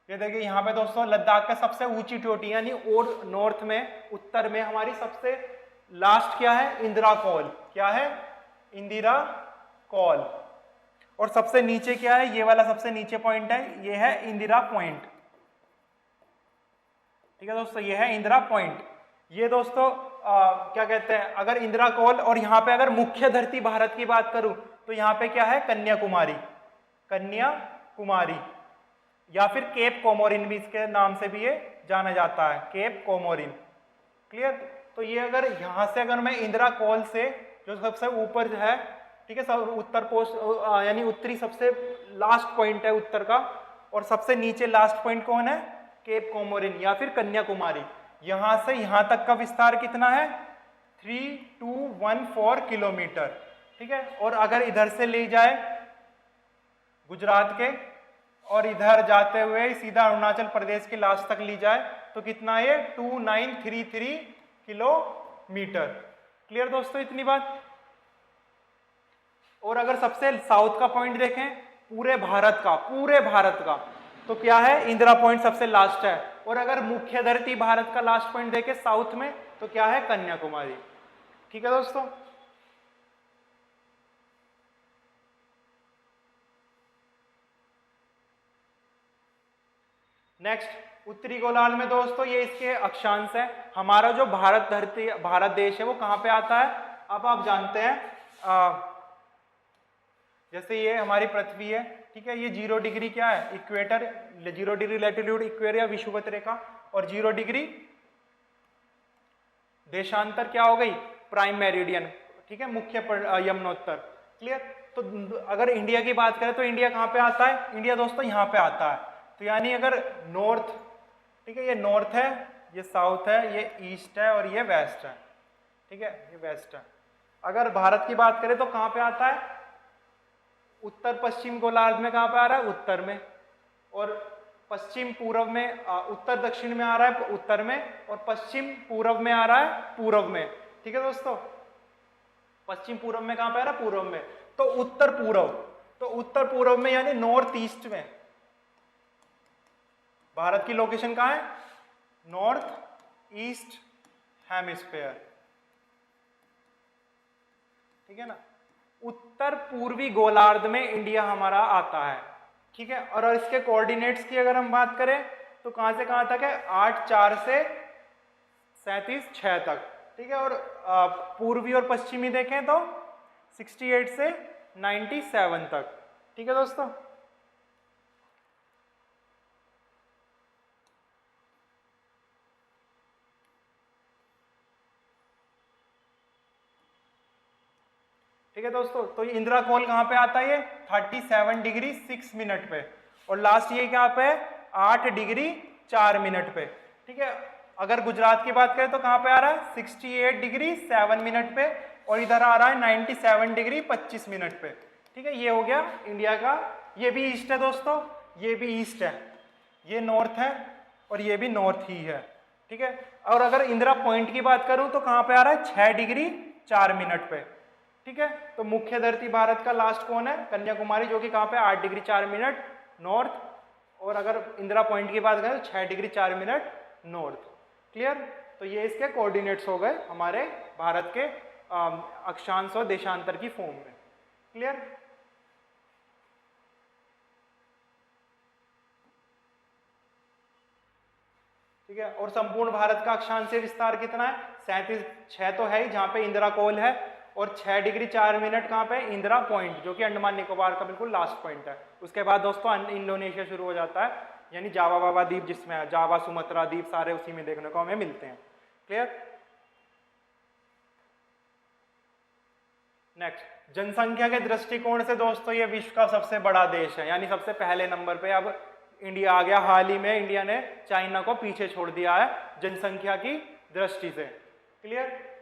ये देखिए यहाँ पे दोस्तों लद्दाख का सबसे ऊंची चोटी यानी और नॉर्थ में, उत्तर में हमारी सबसे लास्ट क्या है, इंदिरा कॉल। क्या है, इंदिरा कॉल। और सबसे नीचे क्या है, ये वाला सबसे नीचे पॉइंट है, ये है इंदिरा पॉइंट। ठीक है दोस्तों, ये है इंदिरा पॉइंट। ये दोस्तों क्या कहते हैं, अगर इंदिरा कॉल, और यहाँ पे अगर मुख्य धरती भारत की बात करूं तो यहाँ पे क्या है, कन्याकुमारी, कन्याकुमारी, या फिर केप कोमोरिन भी इसके नाम से भी ये जाना जाता है, केप कोमोरिन। क्लियर। तो ये अगर यहाँ से अगर मैं इंदिरा कॉल से जो सबसे ऊपर है, ठीक है, सब उत्तर पोस्ट यानी उत्तरी सबसे लास्ट पॉइंट है उत्तर का, और सबसे नीचे लास्ट पॉइंट कौन है, केप कोमोरिन या फिर कन्याकुमारी। यहां से यहां तक का विस्तार कितना है 3214 किलोमीटर, ठीक है। और अगर इधर से ले जाए गुजरात के और इधर जाते हुए सीधा अरुणाचल प्रदेश के लास्ट तक ली जाए तो कितना है 2933 किलोमीटर। क्लियर दोस्तों इतनी बात। और अगर सबसे साउथ का पॉइंट देखें पूरे भारत का तो क्या है इंदिरा पॉइंट सबसे लास्ट है। और अगर मुख्य धरती भारत का लास्ट पॉइंट देखें साउथ में तो क्या है कन्याकुमारी। ठीक है दोस्तों। नेक्स्ट उत्तरी गोलार्ध में दोस्तों ये इसके अक्षांश है। हमारा जो भारत देश है वो कहां पे आता है। अब आप जानते हैं जैसे ये हमारी पृथ्वी है, ठीक है, ये 0 डिग्री क्या है इक्वेटर, 0 डिग्री लैटिट्यूड इक्वेटर या विषुवत रेखा, और 0 डिग्री देशांतर क्या हो गई प्राइम मेरिडियन, ठीक है, मुख्य यमुनोत्तर। क्लियर। तो अगर इंडिया की बात करें तो इंडिया कहाँ पे आता है, इंडिया दोस्तों यहाँ पे आता है। तो यानी अगर नॉर्थ, ठीक है, ये नॉर्थ है, ये साउथ है, ये ईस्ट है और ये वेस्ट है, ठीक है, ये वेस्ट है। अगर भारत की बात करें तो कहाँ पे आता है उत्तर पश्चिम गोलार्ध में, कहाँ पे आ रहा है उत्तर में, और पश्चिम पूर्व में, उत्तर दक्षिण में आ रहा है उत्तर में, और पश्चिम पूर्व में आ रहा है पूर्व में। ठीक है दोस्तों, पश्चिम पूर्व में कहाँ पे आ रहा है पूर्व में। तो उत्तर पूर्व में यानी नॉर्थ ईस्ट में भारत की लोकेशन कहाँ है नॉर्थ ईस्ट हेमिस्फेयर, ठीक है ना। उत्तर पूर्वी गोलार्ध में इंडिया हमारा आता है, ठीक है। और इसके कोऑर्डिनेट्स की अगर हम बात करें तो कहां से कहां तक है 8,4 से 37,6 तक, ठीक है। और पूर्वी और पश्चिमी देखें तो 68 से 97 तक, ठीक है दोस्तों। ठीक है दोस्तों, तो ये इंदिरा कोल कहां पे आता है, ये 37 डिग्री 6 मिनट पे, और लास्ट ये क्या पे 8 डिग्री 4 मिनट पे, ठीक है। अगर गुजरात की बात करें तो कहां पे आ रहा है 68 डिग्री 7 मिनट पे, और इधर आ रहा है 97 डिग्री 25 मिनट पे, ठीक है। ये हो गया इंडिया का, ये भी ईस्ट है दोस्तों, ये भी ईस्ट है, ये नॉर्थ है और ये भी नॉर्थ ही है, ठीक है। और अगर इंदिरा पॉइंट की बात करूं तो कहां पे आ रहा है 6 डिग्री 4 मिनट पे, ठीक है। तो मुख्य धरती भारत का लास्ट कौन है कन्याकुमारी, जो कि कहां पे 8 डिग्री 4 मिनट नॉर्थ, और अगर इंदिरा पॉइंट की बात करें तो 6 डिग्री 4 मिनट नॉर्थ। क्लियर। तो ये इसके कोऑर्डिनेट्स हो गए हमारे भारत के अक्षांश और देशांतर की फॉर्म में। क्लियर। ठीक है। और संपूर्ण भारत का अक्षांशीय विस्तार कितना है 37,6 तो है ही, जहां पे इंदिरा कोल है, और 6 डिग्री 4 मिनट कहाँ पे इंदिरा पॉइंट, जो कि अंडमान निकोबार का बिल्कुल लास्ट पॉइंट है। उसके बाद दोस्तों इंडोनेशिया शुरू हो जाता है, यानी जावा वावा द्वीप, जिसमें जावा सुमात्रा द्वीप सारे उसी में देखने को हमें मिलते हैं। क्लियर। नेक्स्ट, जनसंख्या के दृष्टिकोण से दोस्तों ये विश्व का सबसे बड़ा देश है, यानी सबसे पहले नंबर पे अब इंडिया आ गया। हाल ही में इंडिया ने चाइना को पीछे छोड़ दिया है जनसंख्या की दृष्टि से। क्लियर।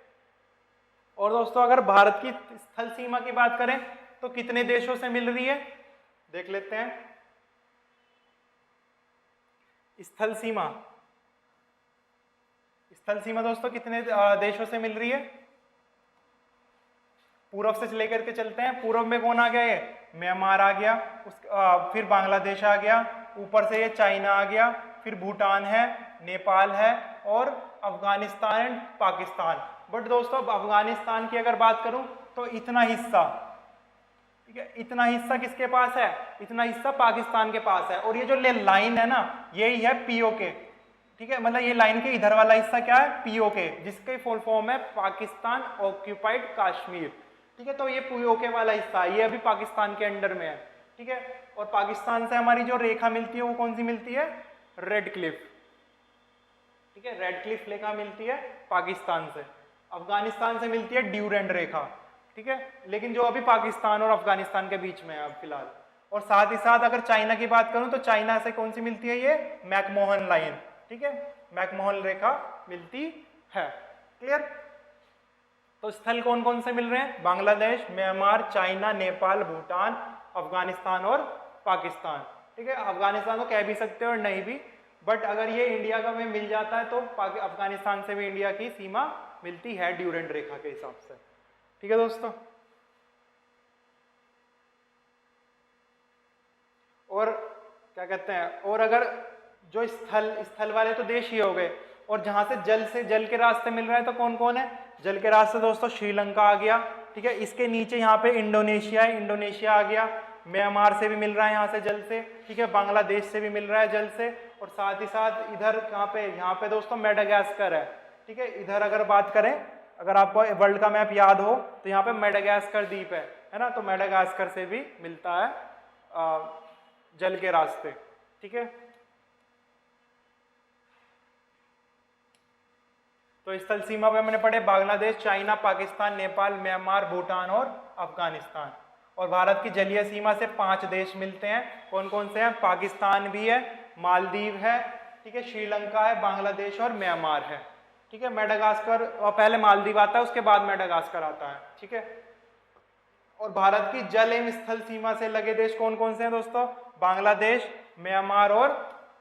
और दोस्तों अगर भारत की स्थल सीमा की बात करें तो कितने देशों से मिल रही है देख लेते हैं। स्थल सीमा दोस्तों कितने देशों से मिल रही है, पूर्व से लेकर के चलते हैं। पूर्व में कौन आ गया, ये म्यांमार आ गया, फिर बांग्लादेश आ गया, ऊपर से ये चाइना आ गया, फिर भूटान है, नेपाल है, और अफगानिस्तान एंड पाकिस्तान। बट दोस्तों अब अफगानिस्तान की अगर बात करूं तो इतना हिस्सा, ठीक है, इतना हिस्सा किसके पास है, इतना हिस्सा पाकिस्तान के पास है। और ये जो लाइन है ना यही है पीओके, ठीक है, मतलब ये लाइन के इधर वाला हिस्सा क्या है पीओके, जिसके फुल फॉर्म है पाकिस्तान ऑक्यूपाइड कश्मीर, ठीक है। तो ये पीओके वाला हिस्सा ये अभी पाकिस्तान के अंडर में है, ठीक है। और पाकिस्तान से हमारी जो रेखा मिलती है वो कौन सी मिलती है, रेड क्लिफ, ठीक है, रेड क्लिफ रेखा मिलती है पाकिस्तान से। अफगानिस्तान से मिलती है ड्यूरेंड रेखा, ठीक है, लेकिन जो अभी पाकिस्तान और अफगानिस्तान के बीच में है अब फिलहाल। और साथ ही साथ अगर चाइना की बात करूं तो चाइना से कौन सी मिलती है, ये मैकमोहन लाइन, ठीक है, मैकमोहन रेखा मिलती है। क्लियर? तो स्थल कौन कौन से मिल रहे हैं? बांग्लादेश, म्यांमार, चाइना, नेपाल, भूटान, अफगानिस्तान और पाकिस्तान। ठीक है, अफगानिस्तान तो कह भी सकते हो और नहीं भी, बट अगर ये इंडिया का में मिल जाता है तो अफगानिस्तान से भी इंडिया की सीमा मिलती है ड्यूरेंट रेखा के हिसाब से। ठीक है दोस्तों, और क्या कहते हैं, और अगर जो स्थल वाले तो देश ही हो गए, और जहां से जल के रास्ते मिल रहा है तो कौन कौन है? जल के रास्ते दोस्तों श्रीलंका आ गया, ठीक है, इसके नीचे यहाँ पे इंडोनेशिया है, इंडोनेशिया आ गया, म्यांमार से भी मिल रहा है यहाँ से जल से, ठीक है, बांग्लादेश से भी मिल रहा है जल से, और साथ ही साथ इधर कहाँ पे, यहाँ पे दोस्तों मेडागास्कर है। ठीक है, इधर अगर बात करें, अगर आपको वर्ल्ड का मैप याद हो तो यहाँ पे मेडागास्कर द्वीप है ना, तो मेडागास्कर से भी मिलता है जल के रास्ते। ठीक है, तो स्थल सीमा पे हमने पढ़े बांग्लादेश, चाइना, पाकिस्तान, नेपाल, म्यांमार, भूटान और अफगानिस्तान। और भारत की जलीय सीमा से 5 देश मिलते हैं, कौन कौन से हैं? पाकिस्तान भी है, मालदीव है, ठीक है, श्रीलंका है, बांग्लादेश और म्यांमार है। ठीक है, मेडागास्कर, और पहले मालदीव आता है उसके बाद मेडागास्कर आता है। ठीक है, और भारत की जल एवं स्थल सीमा से लगे देश कौन कौन से हैं दोस्तों? बांग्लादेश, म्यांमार और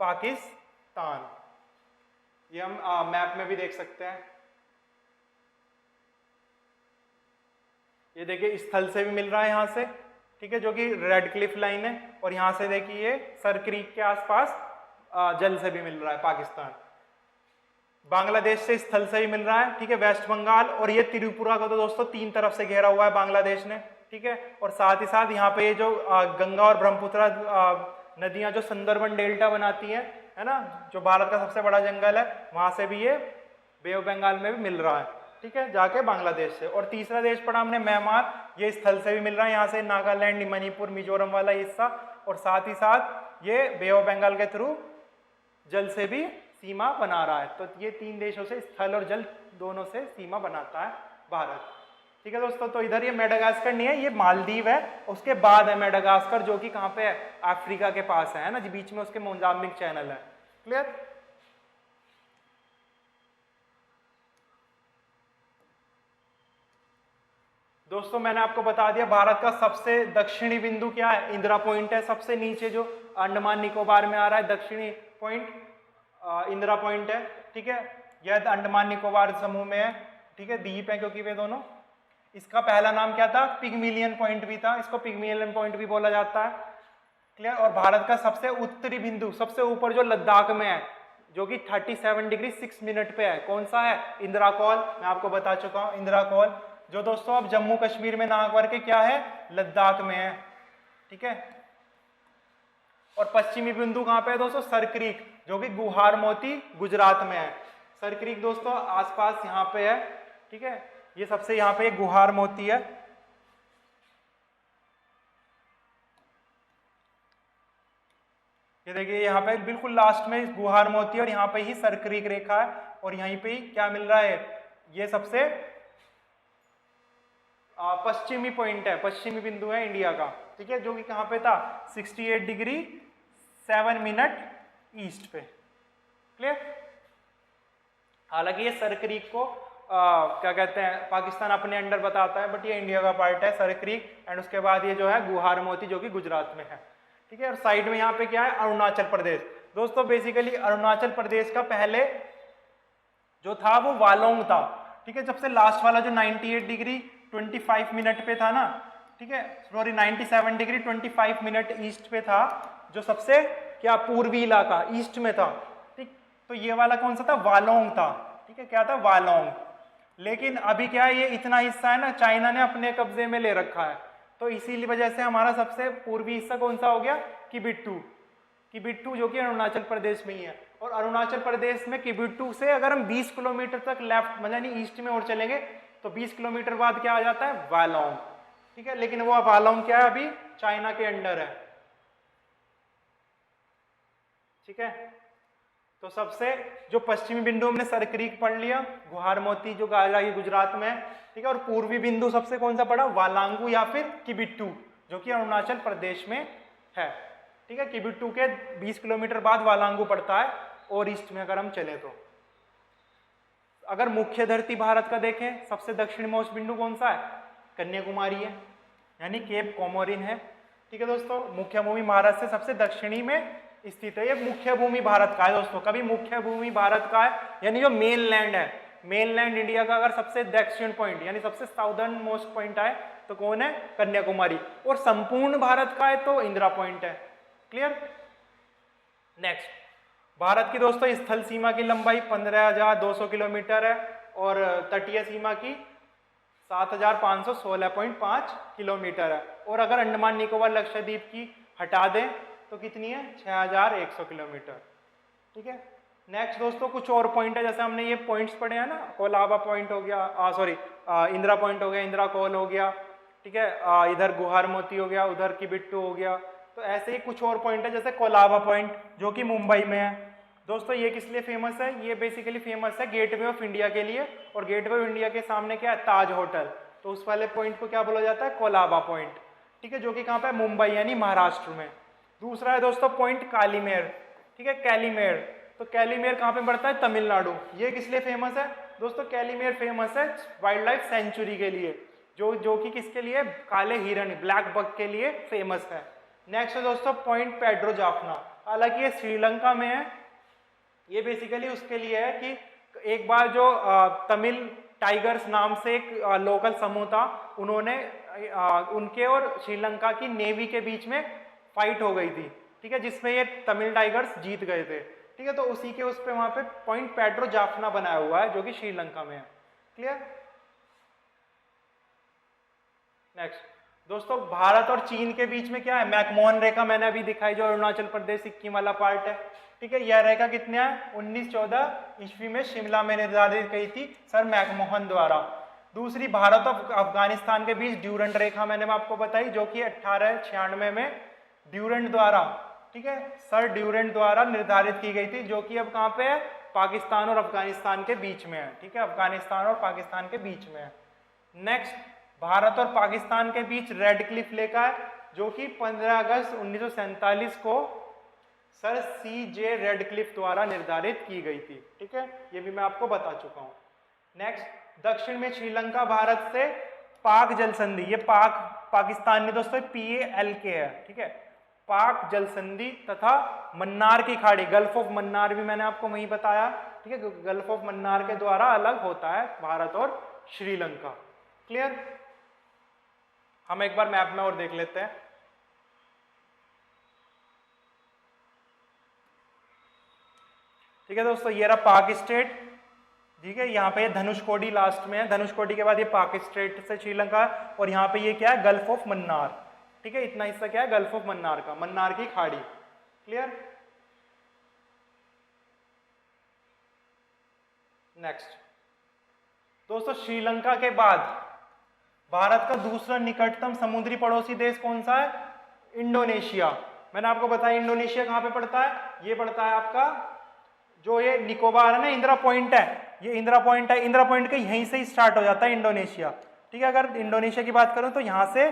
पाकिस्तान। ये हम मैप में भी देख सकते हैं। ये देखिए स्थल से भी मिल रहा है यहाँ से, ठीक है, जो कि रेड क्लिफ लाइन है, और यहाँ से देखिए सर क्रीक के आसपास जल से भी मिल रहा है पाकिस्तान। बांग्लादेश से स्थल से ही मिल रहा है, ठीक है, वेस्ट बंगाल, और ये त्रिपुरा को तो दोस्तों 3 तरफ से घेरा हुआ है बांग्लादेश ने। ठीक है, और साथ ही साथ यहाँ पे ये जो गंगा और ब्रह्मपुत्र नदियां जो सुंदरबन डेल्टा बनाती हैं, है ना, जो भारत का सबसे बड़ा जंगल है, वहां से भी ये बे ऑफ बंगाल में भी मिल रहा है। ठीक है, जाके बांग्लादेश से। और तीसरा देश पड़ा हमने म्यांमार, ये स्थल से भी मिल रहा है, यहाँ से नागालैंड, मणिपुर, मिजोरम वाला हिस्सा, और साथ ही साथ ये बे ऑफ बंगाल के थ्रू जल से भी सीमा बना रहा है। तो ये 3 देशों से, स्थल और जल दोनों से सीमा बनाता है भारत। ठीक है दोस्तों, तो इधर ये मेडागास्कर नहीं है, ये मालदीव है, उसके बाद है मेडागास्कर, जो कि कहाँ पे है? अफ्रीका के पास है ना जी, बीच में उसके मोजाम्बिक चैनल है। क्लियर? दोस्तों मैंने आपको बता दिया भारत का सबसे दक्षिणी बिंदु क्या है? इंदिरा पॉइंट है, सबसे नीचे जो अंडमान निकोबार में आ रहा है दक्षिणी पॉइंट इंदिरा पॉइंट है। ठीक है, यह अंडमान निकोबार समूह में है। ठीक है, द्वीप है क्योंकि वे दोनों। इसका पहला नाम क्या था? पिग्मिलियन पॉइंट भी था, इसको पिग्मिलियन पॉइंट भी बोला जाता है। क्लियर? और भारत का सबसे उत्तरी बिंदु, सबसे ऊपर जो लद्दाख में है, जो कि 37 डिग्री 6 मिनट पे है, कौन सा है? इंदिरा कॉल। मैं आपको बता चुका हूँ इंदिरा कॉल, जो दोस्तों अब जम्मू कश्मीर में ना करके क्या है? लद्दाख में है। ठीक है, और पश्चिमी बिंदु कहाँ पे है दोस्तों? सर क्रीक, जो कि गुहार मोती गुजरात में है। सर क्रीक दोस्तों आसपास यहाँ पे है। ठीक है, ये सबसे यहाँ पे गुहार मोती है। ये देखिए यहाँ पे बिल्कुल लास्ट में गुहार मोती, और यहाँ पे ही सर क्रीक रेखा है, और यहीं पे ही क्या मिल रहा है? ये सबसे पश्चिमी पॉइंट है, पश्चिमी बिंदु है इंडिया का। ठीक है, जो कि कहाँ पे था? 68 डिग्री 7 मिनट ईस्ट पे। क्लियर? हालांकि ये सर क्रीक को क्या कहते हैं, पाकिस्तान अपने अंडर बताता है, बट ये इंडिया का पार्ट है सर क्रीक। एंड उसके बाद ये जो है गुहार मोती, जो कि गुजरात में है। ठीक है, और साइड में यहाँ पे क्या है? अरुणाचल प्रदेश। दोस्तों बेसिकली अरुणाचल प्रदेश का पहले जो था वो वालोंग था। ठीक है, जब से लास्ट वाला जो 98 डिग्री 25 मिनट पे था ना, ठीक है, सॉरी 97 डिग्री 25 मिनट ईस्ट पे था, जो सबसे क्या पूर्वी इलाका ईस्ट में था। ठीक, तो ये वाला कौन सा था? वालोंग था। ठीक है, क्या था? वालोंग। लेकिन अभी क्या है, ये इतना हिस्सा है ना, चाइना ने अपने कब्जे में ले रखा है, तो इसीलिए वजह से हमारा सबसे पूर्वी हिस्सा कौन सा हो गया? किबिट्टू। किबिट्टू जो कि अरुणाचल प्रदेश में ही है। और अरुणाचल प्रदेश में किबिट्टू से अगर हम 20 किलोमीटर तक लेफ्ट मतलब यानी ईस्ट में और चलेंगे तो 20 किलोमीटर बाद क्या आ जाता है? वालोंग। ठीक है, लेकिन वो वालोंग क्या है? अभी चाइना के अंडर है। ठीक है, तो सबसे जो पश्चिमी बिंदु हमने सर क्रीक पढ़ लिया, गुहार मोती जो गायला गुजरात में है। ठीक है, और पूर्वी बिंदु सबसे कौन सा पड़ा? वालांगू या फिर किबिट्टू, जो कि अरुणाचल प्रदेश में है। ठीक है, किबिट्टू के 20 किलोमीटर बाद वालांगू पड़ता है, और ईस्ट में अगर हम चले तो। अगर मुख्य धरती भारत का देखें, सबसे दक्षिण मोस्ट बिंदु कौन सा है? कन्याकुमारी है, यानी केप कोमोरिन है। ठीक है दोस्तों, मुख्य भूमि भारत से सबसे दक्षिणी में स्थित है। ये मुख्य भूमि भारत का है दोस्तों, कभी मुख्य भूमि भारत का है, यानी जो मेन लैंड है, मेन लैंड इंडिया का अगर सबसे दक्षिण पॉइंट यानी सबसे साउदर्न मोस्ट पॉइंट है तो कौन है? कन्याकुमारी। और संपूर्ण भारत का है तो इंदिरा पॉइंट है। क्लियर? नेक्स्ट, भारत की दोस्तों स्थल सीमा की लंबाई 15,200 किलोमीटर है और तटीय सीमा की 7,516.5 किलोमीटर है। और अगर अंडमान निकोबार लक्षद्वीप की हटा दें तो कितनी है? 6,100 किलोमीटर। ठीक है। नेक्स्ट दोस्तों कुछ और पॉइंट है, जैसे हमने ये पॉइंट्स पढ़े हैं ना, कोलाबा पॉइंट हो गया, सॉरी इंदिरा पॉइंट हो गया, इंदिरा कोल हो गया, ठीक है, इधर गुहार मोती हो गया, उधर की बिट्टू हो गया। तो ऐसे ही कुछ और पॉइंट है, जैसे कोलाबा पॉइंट जो कि मुंबई में है। दोस्तों ये किस लिए फेमस है? ये बेसिकली फेमस है गेटवे ऑफ इंडिया के लिए, और गेटवे ऑफ इंडिया के सामने क्या है? ताज होटल। तो उस वाले पॉइंट को क्या बोला जाता है? कोलाबा पॉइंट। ठीक है, जो कि कहाँ पे? मुंबई यानी महाराष्ट्र में। दूसरा है दोस्तों पॉइंट कालीमेर। ठीक है, कैलीमेर। तो कैलीमेर कहाँ पे पड़ता है? तमिलनाडु। ये किस लिए फेमस है? दोस्तों कैलीमेर फेमस है वाइल्ड लाइफ सेंचुरी के लिए, जो कि किसके लिए? काले हिरण, ब्लैक बक के लिए फेमस है। नेक्स्ट है दोस्तों पॉइंट पेड्रो जाफना। हालांकि ये श्रीलंका में है। ये बेसिकली उसके लिए है कि एक बार जो तमिल टाइगर्स नाम से एक लोकल समूह था, उन्होंने उनके और श्रीलंका की नेवी के बीच में फाइट हो गई थी। ठीक है, जिसमें ये तमिल टाइगर्स जीत गए थे। ठीक है, तो उसी के उस पे वहां पे पॉइंट पेड्रो जाफना बनाया हुआ है, जो कि श्रीलंका में है। क्लियर? नेक्स्ट दोस्तों भारत और चीन के बीच में क्या है? मैकमोहन रेखा मैंने अभी दिखाई, जो अरुणाचल प्रदेश सिक्किम वाला पार्ट है। ठीक है, यह रेखा कितने है? 1914 ईस्वी में शिमला में निर्धारित की थी सर मैकमोहन द्वारा। दूसरी भारत और अफगानिस्तान के बीच ड्यूरेंट रेखा मैंने आपको बताई, जो कि 1896 में ड्यूरेंट द्वारा, ठीक है, सर ड्यूरेंट द्वारा निर्धारित की गई थी, जो कि अब कहाँ पे है? पाकिस्तान और अफगानिस्तान के बीच में है। ठीक है, अफगानिस्तान और पाकिस्तान के बीच में है। नेक्स्ट, भारत और पाकिस्तान के बीच रेड क्लिफ रेखा है, जो कि 15 अगस्त 1947 को सर CJ रेडक्लिफ द्वारा निर्धारित की गई थी। ठीक है, ये भी मैं आपको बता चुका हूं। नेक्स्ट, दक्षिण में श्रीलंका भारत से पाक जल संधि, ये पाकिस्तान में दोस्तों PALK है। ठीक है, पाक जल संधि तथा मन्नार की खाड़ी, गल्फ ऑफ मन्नार भी मैंने आपको वहीं बताया। ठीक है, गल्फ ऑफ मन्नार के द्वारा अलग होता है भारत और श्रीलंका। क्लियर? हम एक बार मैप में और देख लेते हैं। ठीक है दोस्तों, ये रहा पाक स्टेट। ठीक है, यहाँ पे धनुषकोडी लास्ट में है, धनुषकोडी के बाद ये पाक स्टेट से श्रीलंका, और यहाँ पे ये क्या है? Gulf of Mannar. ठीक है, इतना हिस्सा क्या है? गल्फ ऑफ मन्नार का, मन्नार की खाड़ी। क्लियर? नेक्स्ट दोस्तों, श्रीलंका के बाद भारत का दूसरा निकटतम समुद्री पड़ोसी देश कौन सा है? इंडोनेशिया। मैंने आपको बताया इंडोनेशिया कहाँ पे पड़ता है? ये पड़ता है आपका, जो ये निकोबार है ना, इंदिरा पॉइंट है, ये इंदिरा पॉइंट है। इंदिरा पॉइंट के यहीं से ही स्टार्ट हो जाता है इंडोनेशिया। ठीक है, अगर इंडोनेशिया की बात करूं तो यहाँ से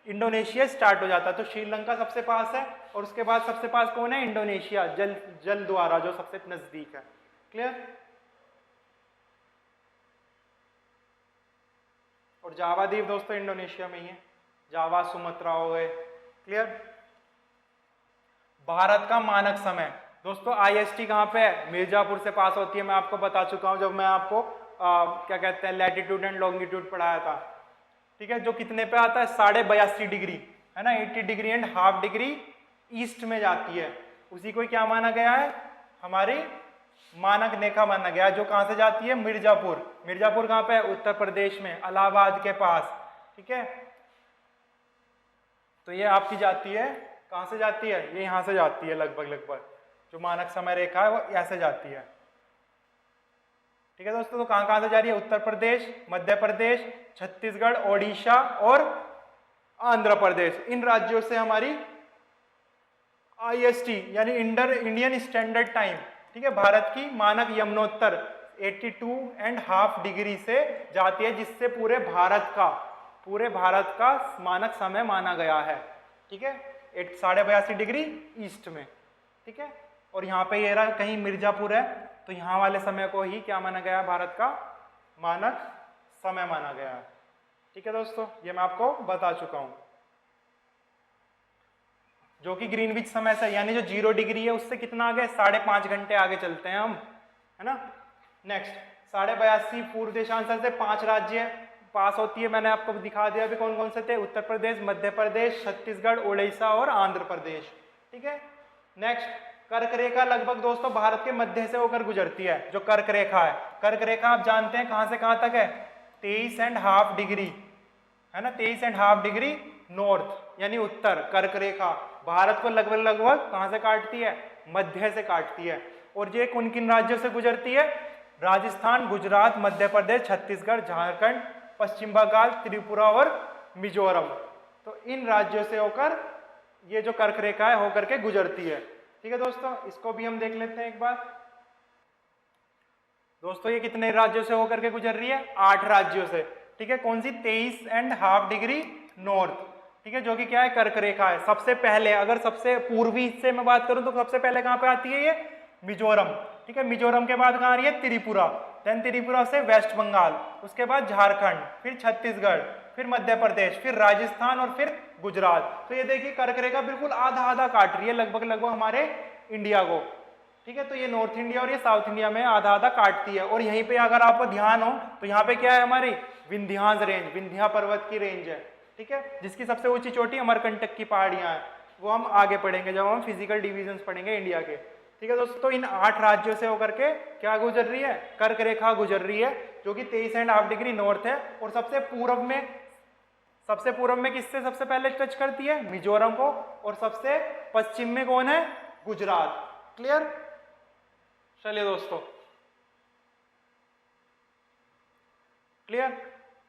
इंडोनेशिया स्टार्ट हो जाता है। तो श्रीलंका सबसे पास है, और उसके बाद सबसे पास कौन है? इंडोनेशिया, जल द्वारा जो सबसे नजदीक है। क्लियर? और जावा द्वीप दोस्तों इंडोनेशिया में ही है, जावा सुमात्रा हो गए। क्लियर? भारत का मानक समय दोस्तों IST कहाँ पे है? मिर्जापुर से पास होती है, मैं आपको बता चुका हूं जब मैं आपको क्या कहते हैं लैटिट्यूड एंड लॉन्गिट्यूड पढ़ाया था। ठीक है, जो कितने पे आता है? 82.5 डिग्री, है ना, 80 degree and half degree east में जाती है। उसी को क्या माना गया है? हमारी मानक रेखा माना गया, जो कहां से जाती है? मिर्जापुर। मिर्जापुर कहां पे है? उत्तर प्रदेश में, इलाहाबाद के पास। ठीक है, तो ये आपकी जाती है, कहां से जाती है? ये यहां से जाती है लगभग जो मानक समय रेखा है वो ऐसे जाती है। ठीक है दोस्तों, तो कहां से जा रही है? उत्तर प्रदेश, मध्य प्रदेश, छत्तीसगढ़, ओडिशा और आंध्र प्रदेश। इन राज्यों से हमारी IST यानी इंडियन स्टैंडर्ड टाइम, ठीक है, भारत की मानक यमुनोत्तर 82.5 डिग्री से जाती है, जिससे पूरे भारत का मानक समय माना गया है। ठीक है, 82.5 डिग्री ईस्ट में। ठीक है, और यहाँ पे ये रहा कहीं मिर्जापुर है, तो यहाँ वाले समय को ही क्या माना गया, भारत का मानक समय माना गया है। ठीक है दोस्तों, ये मैं आपको बता चुका हूँ, जो कि ग्रीनविच समय से यानी जो 0 डिग्री है उससे कितना आगे, 5.5 घंटे आगे चलते हैं हम, है ना। नेक्स्ट 82.5 पूर्व देशांतर से 5 राज्य पास होती है, मैंने आपको दिखा दिया अभी कौन कौन से थे, उत्तर प्रदेश, मध्य प्रदेश, छत्तीसगढ़, उड़ीसा और आंध्र प्रदेश। ठीक है। नेक्स्ट कर्क रेखा लगभग दोस्तों भारत के मध्य से होकर गुजरती है। जो कर्क रेखा है, कर्क रेखा आप जानते हैं कहां से कहां तक है, 23.5 डिग्री, है ना, 23.5 डिग्री नॉर्थ यानी उत्तर। कर्क रेखा भारत को लगभग लगभग कहां से काटती है, मध्य से काटती है। और ये किन किन राज्यों से गुजरती है, राजस्थान, गुजरात, मध्य प्रदेश, छत्तीसगढ़, झारखंड, पश्चिम बंगाल, त्रिपुरा और मिजोरम। तो इन राज्यों से होकर ये जो कर्क रेखा है होकर के गुजरती है। ठीक है दोस्तों, इसको भी हम देख लेते हैं एक बार। दोस्तों ये कितने राज्यों से होकर के गुजर रही है, 8 राज्यों से। ठीक है, कौन सी, 23.5 डिग्री नॉर्थ। ठीक है, जो कि क्या है, कर्क रेखा है। सबसे पहले अगर सबसे पूर्वी हिस्से में बात करूं तो सबसे पहले कहां पे आती है ये, मिजोरम। ठीक है, मिजोरम के बाद कहां आ रही है, त्रिपुरा, देन त्रिपुरा से वेस्ट बंगाल, उसके बाद झारखंड, फिर छत्तीसगढ़, फिर मध्य प्रदेश, फिर राजस्थान और फिर गुजरात। तो ये देखिए कर्क रेखा बिल्कुल आधा आधा काट रही है लगभग लगभग हमारे इंडिया को। ठीक है, तो ये नॉर्थ इंडिया और ये साउथ इंडिया में आधा आधा काटती है। और यहीं पे अगर आपको ध्यान हो तो यहाँ पे क्या है, हमारी विंध्यांश रेंज, विंध्या पर्वत की रेंज है। ठीक है, जिसकी सबसे ऊंची चोटी अमरकंटक की पहाड़ियां हैं, वो हम आगे पढ़ेंगे जब हम फिजिकल डिविजन्स पढ़ेंगे इंडिया के। ठीक है दोस्तों, तो इन 8 राज्यों से होकर के क्या गुजर रही है, कर्क रेखा गुजर रही है, जो कि 23.5 डिग्री नॉर्थ है। और सबसे पूर्व में किससे सबसे पहले टच करती है, मिजोरम को, और सबसे पश्चिम में कौन है, गुजरात। क्लियर, चलिए दोस्तों, क्लियर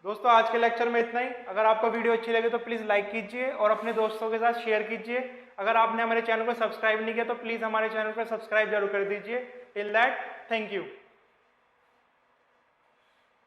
दोस्तों, आज के लेक्चर में इतना ही। अगर आपको वीडियो अच्छी लगे तो प्लीज लाइक कीजिए और अपने दोस्तों के साथ शेयर कीजिए। अगर आपने हमारे चैनल को सब्सक्राइब नहीं किया तो प्लीज हमारे चैनल को सब्सक्राइब जरूर कर दीजिए। Till that, thank you.